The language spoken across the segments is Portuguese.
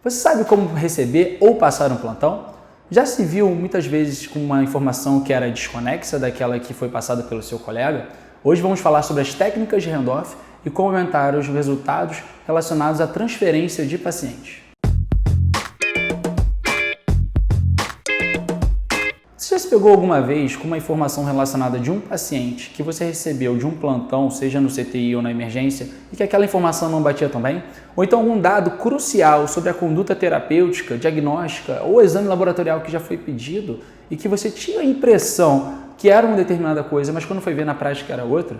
Você sabe como receber ou passar um plantão? Já se viu muitas vezes com uma informação que era desconexa daquela que foi passada pelo seu colega? Hoje vamos falar sobre as técnicas de handoff e como aumentar os resultados relacionados à transferência de pacientes. Você já se pegou alguma vez com uma informação relacionada de um paciente que você recebeu de um plantão, seja no CTI ou na emergência, e que aquela informação não batia tão bem? Ou então algum dado crucial sobre a conduta terapêutica, diagnóstica ou exame laboratorial que já foi pedido e que você tinha a impressão que era uma determinada coisa, mas quando foi ver na prática era outra?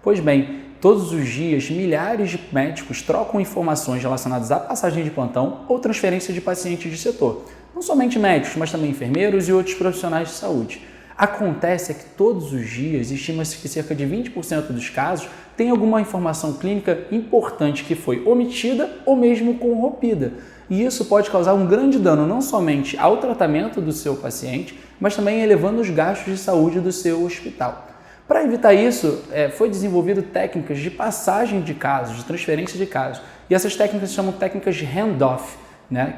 Pois bem, todos os dias milhares de médicos trocam informações relacionadas à passagem de plantão ou transferência de pacientes de setor. Não somente médicos, mas também enfermeiros e outros profissionais de saúde. Acontece que todos os dias, estima-se que cerca de 20% dos casos tem alguma informação clínica importante que foi omitida ou mesmo corrompida. E isso pode causar um grande dano não somente ao tratamento do seu paciente, mas também elevando os gastos de saúde do seu hospital. Para evitar isso, foi desenvolvido técnicas de passagem de casos, de transferência de casos. E essas técnicas se chamam técnicas de handoff,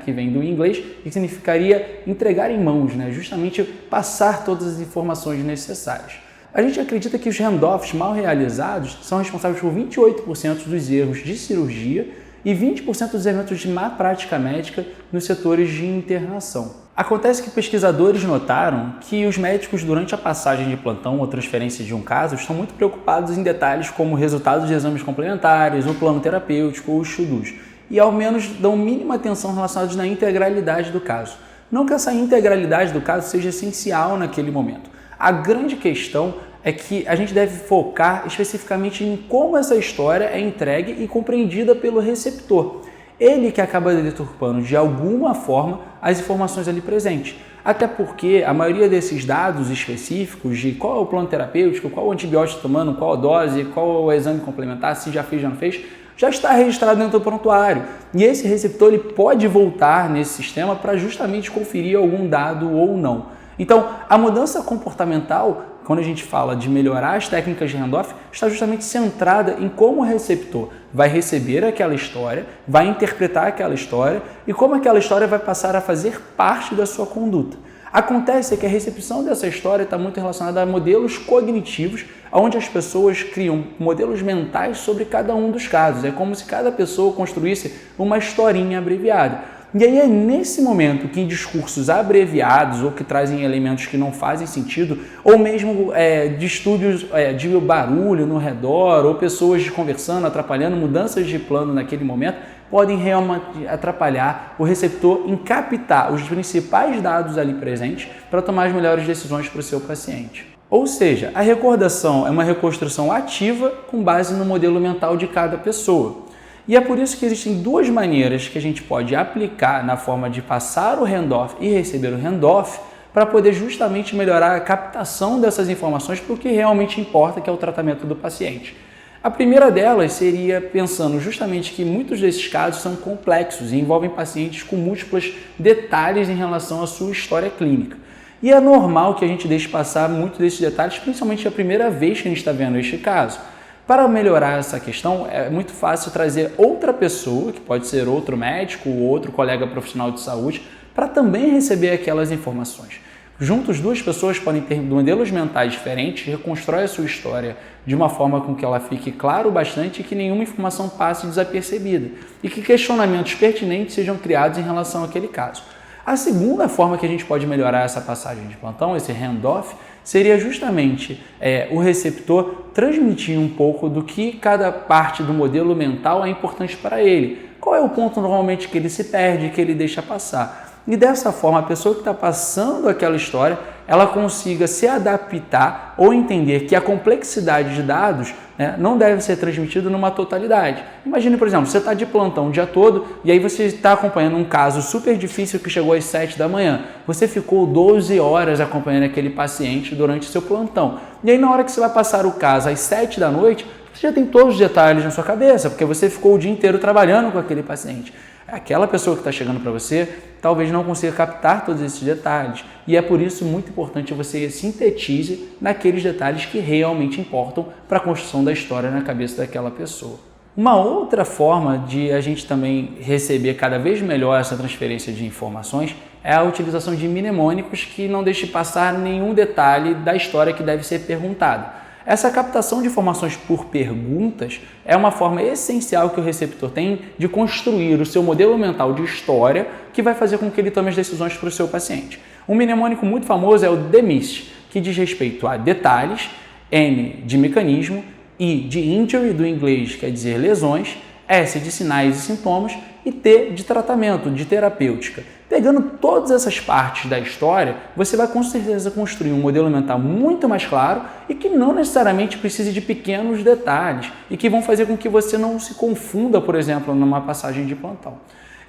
que vem do inglês e que significaria entregar em mãos, justamente passar todas as informações necessárias. A gente acredita que os handoffs mal realizados são responsáveis por 28% dos erros de cirurgia e 20% dos eventos de má prática médica nos setores de internação. Acontece que pesquisadores notaram que os médicos, durante a passagem de plantão ou transferência de um caso, estão muito preocupados em detalhes como resultados de exames complementares, o plano terapêutico ou os to-dos, e ao menos dão mínima atenção relacionados na integralidade do caso. Não que essa integralidade do caso seja essencial naquele momento. A grande questão é que a gente deve focar especificamente em como essa história é entregue e compreendida pelo receptor. Ele que acaba deturpando de alguma forma as informações ali presentes. Até porque a maioria desses dados específicos de qual é o plano terapêutico, qual o antibiótico tomando, qual a dose, qual é o exame complementar, se já fez, já não fez, já está registrado dentro do prontuário. E esse receptor ele pode voltar nesse sistema para justamente conferir algum dado ou não. Então, a mudança comportamental, quando a gente fala de melhorar as técnicas de handoff, está justamente centrada em como o receptor vai receber aquela história, vai interpretar aquela história e como aquela história vai passar a fazer parte da sua conduta. Acontece que a recepção dessa história está muito relacionada a modelos cognitivos, onde as pessoas criam modelos mentais sobre cada um dos casos. É como se cada pessoa construísse uma historinha abreviada. E aí é nesse momento que discursos abreviados ou que trazem elementos que não fazem sentido, ou mesmo de estúdios de barulho no redor, ou pessoas conversando, atrapalhando, mudanças de plano naquele momento, podem realmente atrapalhar o receptor em captar os principais dados ali presentes para tomar as melhores decisões para o seu paciente. Ou seja, a recordação é uma reconstrução ativa com base no modelo mental de cada pessoa. E é por isso que existem duas maneiras que a gente pode aplicar na forma de passar o handoff e receber o handoff para poder justamente melhorar a captação dessas informações para o que realmente importa, que é o tratamento do paciente. A primeira delas seria pensando justamente que muitos desses casos são complexos e envolvem pacientes com múltiplos detalhes em relação à sua história clínica. E é normal que a gente deixe passar muitos desses detalhes, principalmente a primeira vez que a gente está vendo este caso. Para melhorar essa questão, é muito fácil trazer outra pessoa, que pode ser outro médico ou outro colega profissional de saúde, para também receber aquelas informações. Juntos, duas pessoas podem ter modelos mentais diferentes, reconstrói a sua história de uma forma com que ela fique claro bastante e que nenhuma informação passe desapercebida e que questionamentos pertinentes sejam criados em relação àquele caso. A segunda forma que a gente pode melhorar essa passagem de plantão, esse handoff, seria justamente o receptor transmitir um pouco do que cada parte do modelo mental é importante para ele. Qual é o ponto normalmente que ele se perde, que ele deixa passar? E dessa forma, a pessoa que está passando aquela história, ela consiga se adaptar ou entender que a complexidade de dados não deve ser transmitida numa totalidade. Imagine, por exemplo, você está de plantão o dia todo e aí você está acompanhando um caso super difícil que chegou às 7 da manhã. Você ficou 12 horas acompanhando aquele paciente durante o seu plantão. E aí, na hora que você vai passar o caso às 7 da noite, você já tem todos os detalhes na sua cabeça, porque você ficou o dia inteiro trabalhando com aquele paciente. Aquela pessoa que está chegando para você talvez não consiga captar todos esses detalhes e é por isso muito importante você sintetize naqueles detalhes que realmente importam para a construção da história na cabeça daquela pessoa. Uma outra forma de a gente também receber cada vez melhor essa transferência de informações é a utilização de mnemônicos que não deixe passar nenhum detalhe da história que deve ser perguntada. Essa captação de informações por perguntas é uma forma essencial que o receptor tem de construir o seu modelo mental de história que vai fazer com que ele tome as decisões para o seu paciente. Um mnemônico muito famoso é o DMIST, que diz respeito a detalhes, M de mecanismo, I de injury, do inglês quer dizer lesões, S de sinais e sintomas e T de tratamento, de terapêutica. Pegando todas essas partes da história, você vai com certeza construir um modelo mental muito mais claro e que não necessariamente precise de pequenos detalhes e que vão fazer com que você não se confunda, por exemplo, numa passagem de plantão.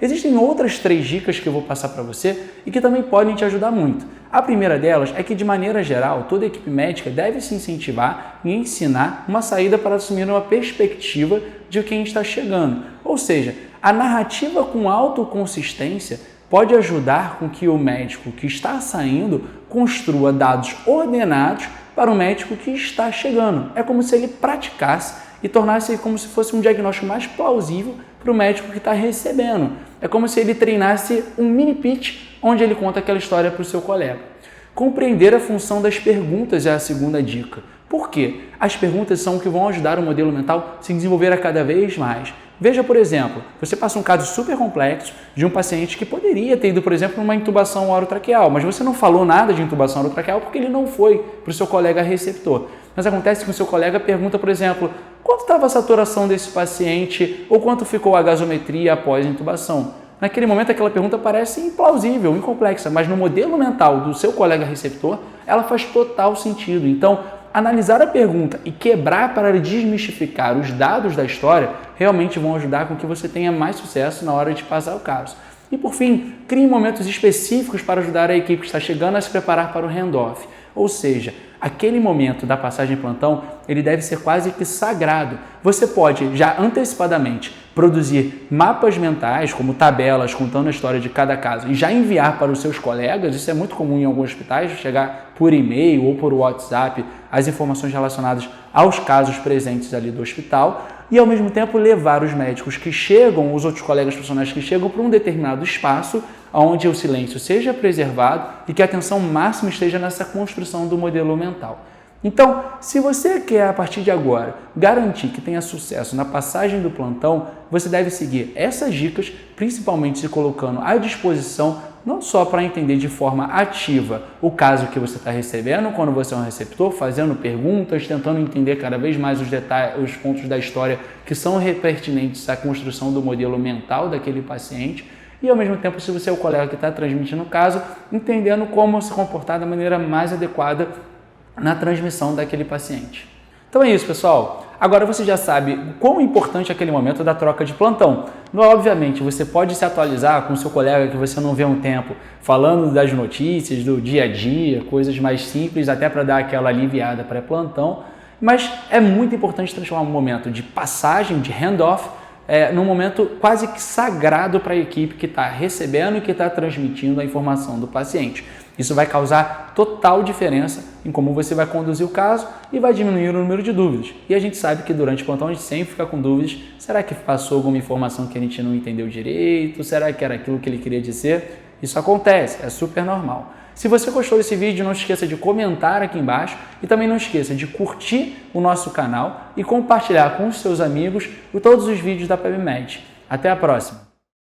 Existem outras 3 dicas que eu vou passar para você e que também podem te ajudar muito. A primeira delas é que, de maneira geral, toda equipe médica deve se incentivar e ensinar uma saída para assumir uma perspectiva de quem está chegando. Ou seja, a narrativa com autoconsistência pode ajudar com que o médico que está saindo construa dados ordenados para o médico que está chegando. É como se ele praticasse e tornasse como se fosse um diagnóstico mais plausível para o médico que está recebendo. É como se ele treinasse um mini pitch onde ele conta aquela história para o seu colega. Compreender a função das perguntas é a segunda dica. Por quê? As perguntas são o que vão ajudar o modelo mental a se desenvolver a cada vez mais. Veja, por exemplo, você passa um caso super complexo de um paciente que poderia ter ido, por exemplo, numa intubação orotraqueal, mas você não falou nada de intubação orotraqueal porque ele não foi para o seu colega receptor. Mas acontece que o seu colega pergunta, por exemplo, quanto estava a saturação desse paciente ou quanto ficou a gasometria após a intubação. Naquele momento, aquela pergunta parece implausível, incomplexa, mas no modelo mental do seu colega receptor, ela faz total sentido. Então, analisar a pergunta e quebrar para desmistificar os dados da história realmente vão ajudar com que você tenha mais sucesso na hora de passar o caso. E por fim, crie momentos específicos para ajudar a equipe que está chegando a se preparar para o handoff. Ou seja, aquele momento da passagem plantão, ele deve ser quase que sagrado. Você pode já antecipadamente produzir mapas mentais, como tabelas contando a história de cada caso e já enviar para os seus colegas. Isso é muito comum em alguns hospitais, chegar por e-mail ou por WhatsApp as informações relacionadas aos casos presentes ali do hospital e ao mesmo tempo levar os médicos que chegam, os outros colegas profissionais que chegam para um determinado espaço onde o silêncio seja preservado e que a atenção máxima esteja nessa construção do modelo mental. Então, se você quer, a partir de agora, garantir que tenha sucesso na passagem do plantão, você deve seguir essas dicas, principalmente se colocando à disposição, não só para entender de forma ativa o caso que você está recebendo, quando você é um receptor, fazendo perguntas, tentando entender cada vez mais os detalhes, os pontos da história que são pertinentes à construção do modelo mental daquele paciente, e ao mesmo tempo, se você é o colega que está transmitindo o caso, entendendo como se comportar da maneira mais adequada na transmissão daquele paciente. Então é isso, pessoal. Agora você já sabe o quão importante é aquele momento da troca de plantão. Obviamente, você pode se atualizar com o seu colega que você não vê há um tempo, falando das notícias, do dia a dia, coisas mais simples, até para dar aquela aliviada pré-plantão. Mas é muito importante transformar um momento de passagem, de handoff, num momento quase que sagrado para a equipe que está recebendo e que está transmitindo a informação do paciente. Isso vai causar total diferença em como você vai conduzir o caso e vai diminuir o número de dúvidas. E a gente sabe que durante o plantão a gente sempre fica com dúvidas. Será que passou alguma informação que a gente não entendeu direito? Será que era aquilo que ele queria dizer? Isso acontece, é super normal. Se você gostou desse vídeo, não esqueça de comentar aqui embaixo e também não esqueça de curtir o nosso canal e compartilhar com os seus amigos todos os vídeos da PebMed. Até a próxima!